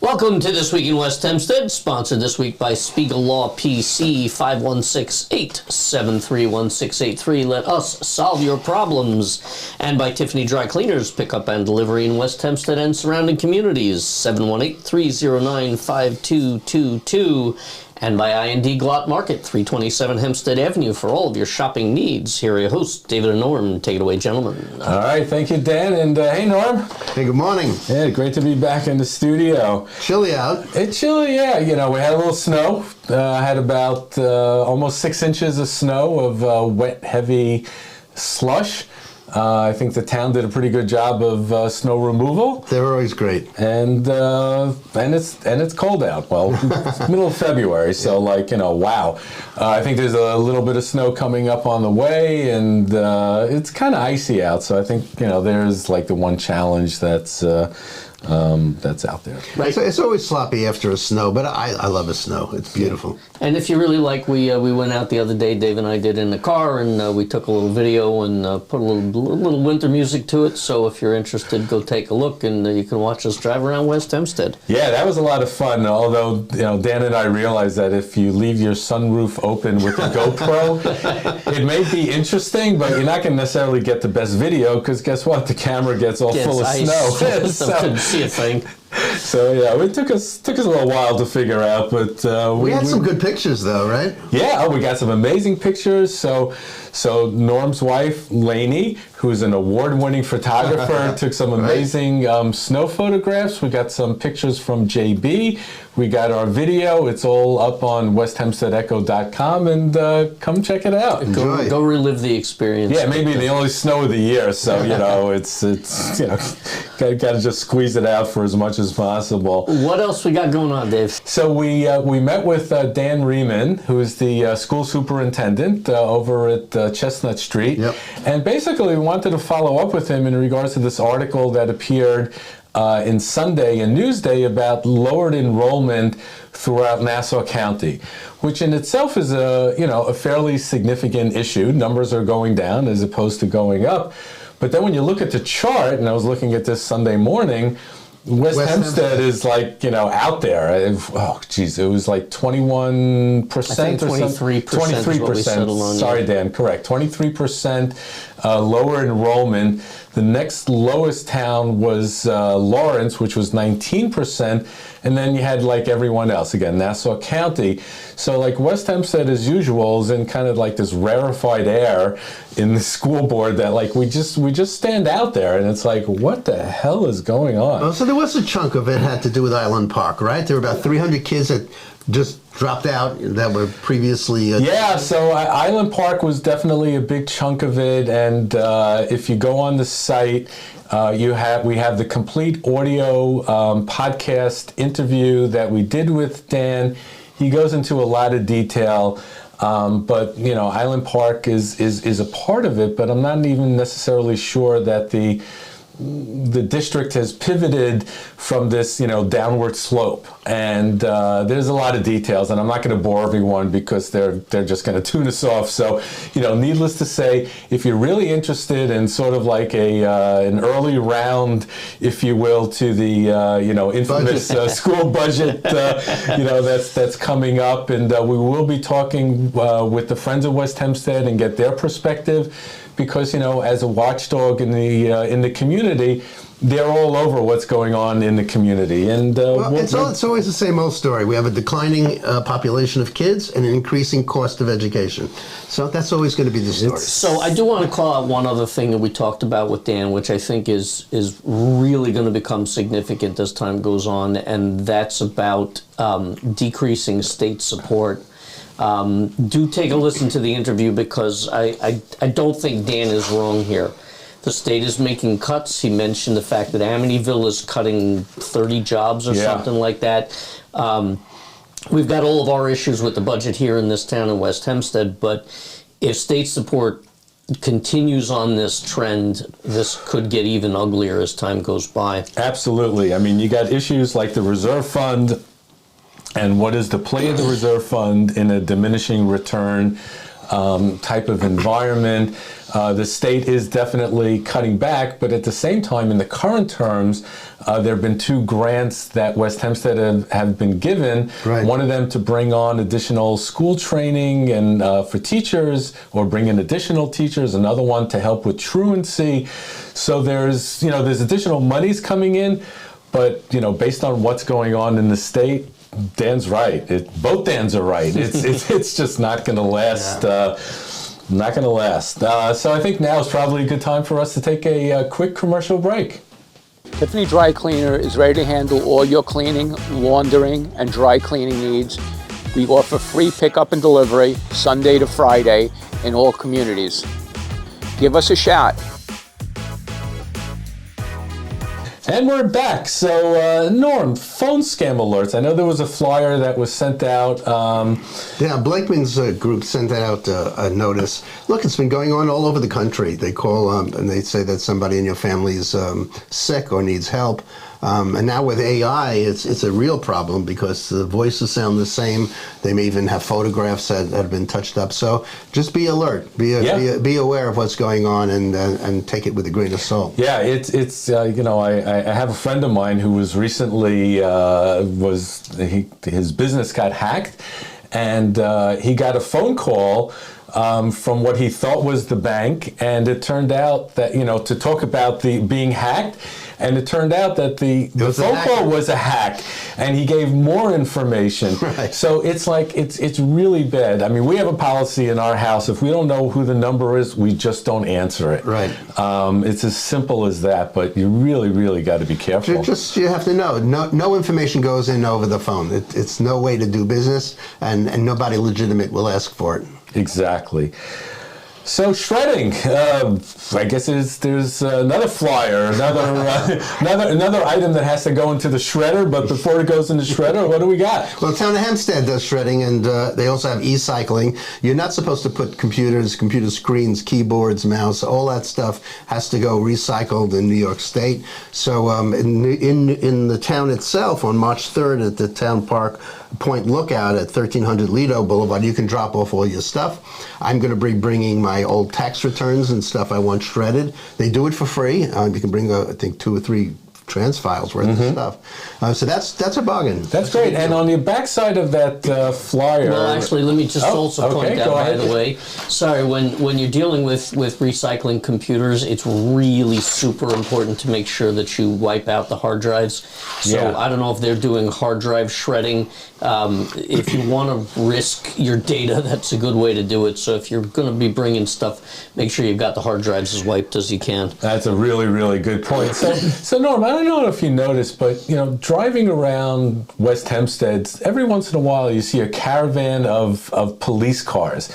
Welcome to This Week in West Hempstead, sponsored this week by Spiegel Law PC, 516-873-1683. Let us solve your problems. And by Tiffany Dry Cleaners, pickup and delivery in West Hempstead and surrounding communities, 718-309-5222. And by I&D Glot Market, 327 Hempstead Avenue, for all of your shopping needs. Here are your hosts, David and Norm. Take it away, gentlemen. All right, thank you, Dan, and hey, Norm. Hey, good morning. Yeah, great to be back in the studio. Chilly out. It's chilly, yeah. You know, we had a little snow. Had about almost 6 inches of snow of wet, heavy slush. I think the town did a pretty good job of snow removal. They're always great. And it's cold out. Well, it's middle of February, so wow. I think there's a little bit of snow coming up on the way, and it's kind of icy out. So I think there's like the one challenge that's out there. Right. It's always sloppy after a snow, but I love a snow. It's beautiful. And if you really like, we went out the other day, Dave and I did, in the car, and we took a little video and put a little winter music to it. So if you're interested, go take a look, and you can watch us drive around West Hempstead. Yeah, that was a lot of fun. Although Dan and I realized that if you leave your sunroof open with the GoPro, it may be interesting, but you're not going to necessarily get the best video because guess what? The camera gets all full of snow. Couldn't see a thing. So yeah, it took us a little while to figure out, but we had some good pictures though, right? Yeah, we got some amazing pictures. So Norm's wife, Lainey, who's an award-winning photographer, took some amazing snow photographs. We got some pictures from JB. We got our video. It's all up on westhempsteadecho.com, and come check it out. Go relive the experience. Yeah, maybe the only snow of the year, so it's got to just squeeze it out for as much as possible. What else we got going on, Dave? So we met with Dan Rehman, who is the school superintendent over at Chestnut Street. Yep. And basically we wanted to follow up with him in regards to this article that appeared in Sunday and Newsday about lowered enrollment throughout Nassau County, which in itself is a fairly significant issue. Numbers are going down as opposed to going up. But then when you look at the chart, and I was looking at this Sunday morning, West Hempstead is out there. It was like 21% or 23%. 23%. Sorry, Dan, correct. 23% lower enrollment. The next lowest town was Lawrence, which was 19%, and then you had everyone else again, Nassau County. So West Hempstead, as usual, is in kind of this rarefied air in the school board that we just stand out there, and it's what the hell is going on? Well, so there was a chunk of it had to do with Island Park, right? There were about 300 kids that just dropped out that were previously... Yeah, so Island Park was definitely a big chunk of it, and if you go on the site, we have the complete audio podcast interview that we did with Dan. He goes into a lot of detail, but Island Park is a part of it, but I'm not even necessarily sure that the district has pivoted from this, downward slope, and there's a lot of details, and I'm not going to bore everyone because they're just going to tune us off. So, needless to say, if you're really interested in sort of an early round, if you will, to the infamous school budget, that's coming up, and we will be talking with the Friends of West Hempstead and get their perspective. Because as a watchdog in the community, they're all over what's going on in the community, and it's always the same old story. We have a declining population of kids and an increasing cost of education. So that's always going to be the story. So I do want to call out one other thing that we talked about with Dan, which I think is really going to become significant as time goes on, and that's about decreasing state support. Do take a listen to the interview because I don't think Dan is wrong here. The state is making cuts. He mentioned the fact that Amityville is cutting 30 jobs or something like that. We've got all of our issues with the budget here in this town in West Hempstead, but if state support continues on this trend, this could get even uglier as time goes by. Absolutely. I mean, you got issues like the reserve fund, and what is the play of the reserve fund in a diminishing return type of environment. The state is definitely cutting back, but at the same time, in the current terms, there have been 2 grants that West Hempstead have been given. Right. One of them to bring on additional school training and for teachers, or bring in additional teachers. Another one to help with truancy. So there's additional monies coming in, but based on what's going on in the state, Dan's right. Both Dans are right. It's just not going to last. Yeah. Not going to last. So I think now is probably a good time for us to take a quick commercial break. Tiffany Dry Cleaner is ready to handle all your cleaning, laundering, and dry cleaning needs. We offer free pickup and delivery Sunday to Friday in all communities. Give us a shout. And we're back. So, Norm, phone scam alerts. I know there was a flyer that was sent out. Yeah, Blakeman's group sent out a notice. Look, it's been going on all over the country. They call and they say that somebody in your family is sick or needs help. And now with AI, it's a real problem because the voices sound the same. They may even have photographs that have been touched up. So just be alert, be aware of what's going on, and take it with a grain of salt. Yeah, it's I have a friend of mine who was recently his business got hacked, and he got a phone call from what he thought was the bank, and it turned out that to talk about the being hacked. And it turned out that the phone call was a hack, and he gave more information. Right. So it's like it's really bad. I mean, we have a policy in our house: if we don't know who the number is, we just don't answer it. Right. It's as simple as that. But you really got to be careful. You have to know. No information goes in over the phone. It's no way to do business, and nobody legitimate will ask for it. Exactly. So shredding, I guess there's another flyer, another item that has to go into the shredder. But before it goes in the shredder, what do we got? Well, the town of Hempstead does shredding, and they also have e-cycling. You're not supposed to put computer screens, keyboards, mouse, all that stuff has to go recycled in New York State. So in the town itself, on March 3rd at the Town Park Point Lookout at 1300 Lido Boulevard, you can drop off all your stuff. I'm going to be bringing my old tax returns and stuff I want shredded. They do it for free. You can bring, I think, 2 or 3 trans files worth of stuff. So that's a bargain. That's great. And on the back side of that flyer... Well, actually, let me just also point out, by the way, sorry, when you're dealing with recycling computers, it's really super important to make sure that you wipe out the hard drives. So I don't know if they're doing hard drive shredding. If you want to risk your data, that's a good way to do it. So if you're going to be bringing stuff, make sure you've got the hard drives as wiped as you can. That's a really good point. So Norm, I don't know if you noticed, but driving around West Hempstead, every once in a while you see a caravan of police cars.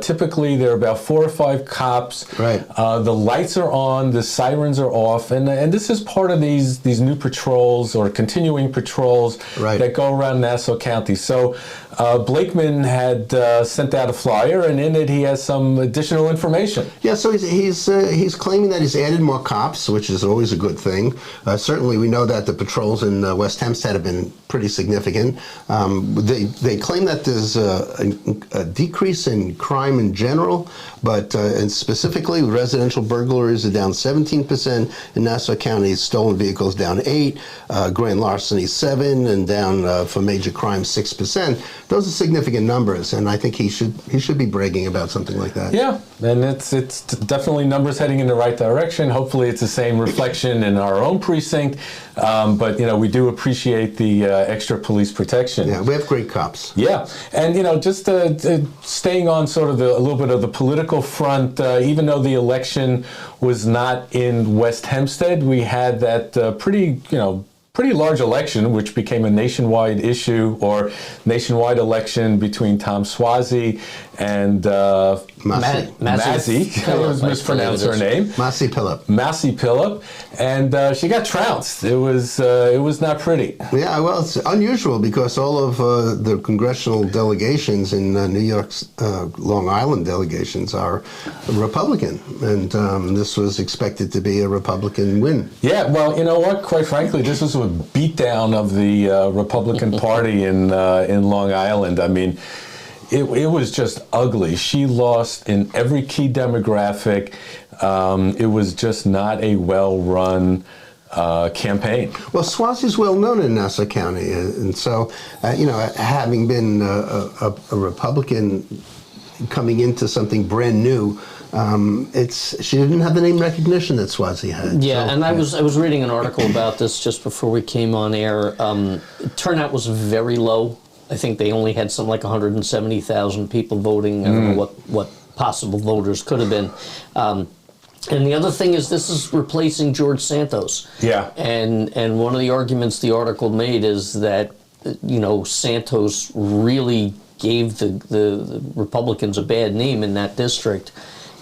Typically, there are about 4 or 5 cops. Right. The lights are on, the sirens are off, and this is part of these new patrols or continuing patrols that go around Nassau County. So Blakeman had sent out a flyer, and in it he has some additional information. Yeah, so he's claiming that he's added more cops, which is always a good thing. Certainly, we know that the patrols in West Hempstead have been pretty significant. They claim that there's a decrease in crime in general, but and specifically residential burglaries are down 17% in Nassau County, stolen vehicles down 8%, grand larceny 7%, and down for major crime 6%. Those are significant numbers, and I think he should be bragging about something like that. Yeah, and it's definitely numbers heading in the right direction. Hopefully, it's the same reflection in our own precinct. But we do appreciate the extra police protection. Yeah, we have great cops. Yeah, and just staying on sort of a little bit of the political front, even though the election was not in West Hempstead, we had that pretty large election, which became a nationwide issue or nationwide election between Tom Swazi and Massey. I always mispronounce her name. Massey Phillip. Massey Phillip, and she got trounced. It was not pretty. Yeah, well, it's unusual because all of the congressional delegations in New York's Long Island delegations are Republican, and this was expected to be a Republican win. Yeah, well, you know what? Quite frankly, this was a beatdown of the Republican Party in Long Island. I mean, it was just ugly. She lost in every key demographic. It was just not a well-run campaign. Well, Swazi's well known in Nassau County, and so, having been a Republican coming into something brand new, she didn't have the name recognition that Swazi had. Yeah, so, and I was reading an article about this just before we came on air. Turnout was very low. I think they only had something like 170,000 people voting. I don't know what possible voters could have been. And the other thing is, this is replacing George Santos. Yeah. And one of the arguments the article made is that, Santos really gave the Republicans a bad name in that district.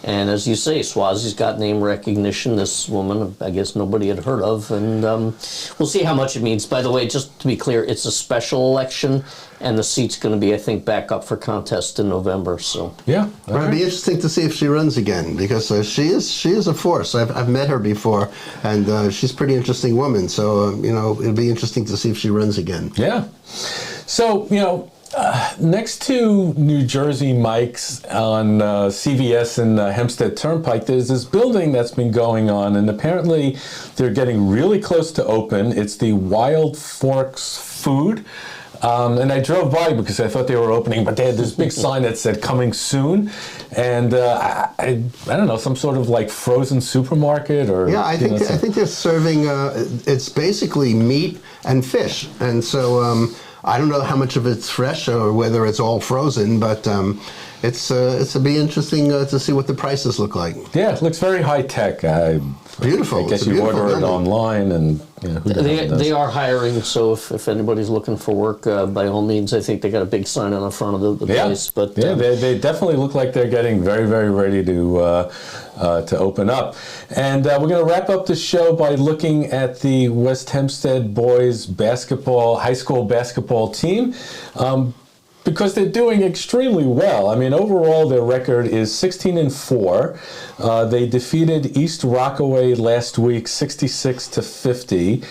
And as you say, Swazi's got name recognition. This woman, I guess nobody had heard of, and we'll see how much it means. By the way, just to be clear, it's a special election, and the seat's going to be, I think, back up for contest in November. So yeah, it'd be interesting to see if she runs again, because she is a force. I've met her before, and she's a pretty interesting woman. So it'll be interesting to see if she runs again. Yeah. So next to New Jersey Mike's on CVS and Hempstead Turnpike, there's this building that's been going on, and apparently they're getting really close to open. It's the Wild Forks Food. And I drove by because I thought they were opening, but they had this big sign that said "coming soon," and I don't know, some sort of like frozen supermarket or I think they're serving. It's basically meat and fish, and so I don't know how much of it's fresh or whether it's all frozen, but it'll be interesting to see what the prices look like. Yeah, it looks very high tech. Beautiful. I guess you order it online, and they are hiring. So if anybody's looking for work, by all means, I think they got a big sign on the front of the place. But they definitely look like they're getting very, very ready to open up. And we're going to wrap up the show by looking at the West Hempstead boys high school basketball team. Because they're doing extremely well. I mean, overall, their record is 16-4. They defeated East Rockaway last week, 66-50.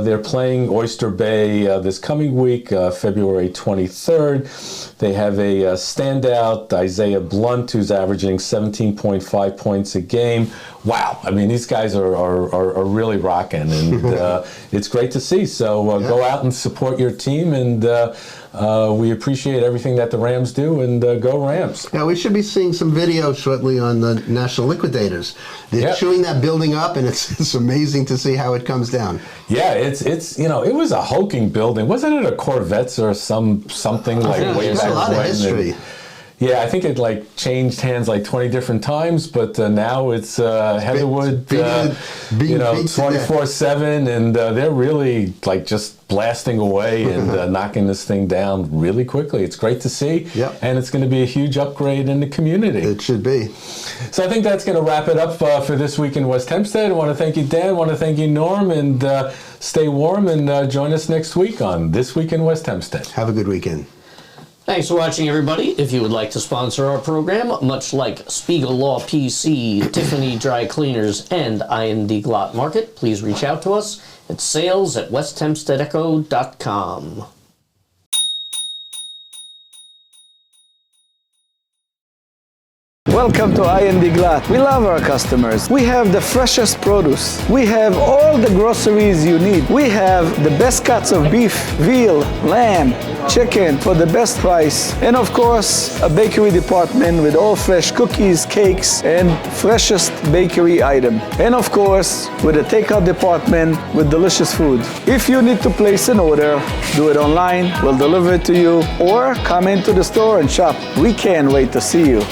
They're playing Oyster Bay this coming week, February 23rd. They have a standout, Isaiah Blunt, who's averaging 17.5 points a game. Wow, I mean, these guys are really rocking, and it's great to see. So go out and support your team, and we appreciate everything that the Rams do, and go Rams. Yeah, we should be seeing some video shortly on the National Liquidators. They're chewing that building up, and it's amazing to see how it comes down. Yeah, it's it was a hulking building. Wasn't it a Corvettes or something like way back when? A lot of history. Yeah, I think it changed hands 20 different times, but now it's Heatherwood, 24/7, and they're really just blasting away and knocking this thing down really quickly. It's great to see, and it's going to be a huge upgrade in the community. It should be. So I think that's going to wrap it up for this week in West Hempstead. I want to thank you, Dan. I want to thank you, Norm, and stay warm and join us next week on This Week in West Hempstead. Have a good weekend. Thanks for watching, everybody. If you would like to sponsor our program, much like Spiegel Law PC, Tiffany Dry Cleaners, and I&D Glot Market, please reach out to us at sales@westhempsteadecho.com. Welcome to I&D Glot. We love our customers. We have the freshest produce. We have all the groceries you need. We have the best cuts of beef, veal, lamb, chicken for the best price. And of course, a bakery department with all fresh cookies, cakes, and freshest bakery item. And of course, with a takeout department with delicious food. If you need to place an order, do it online. We'll deliver it to you, or come into the store and shop. We can't wait to see you.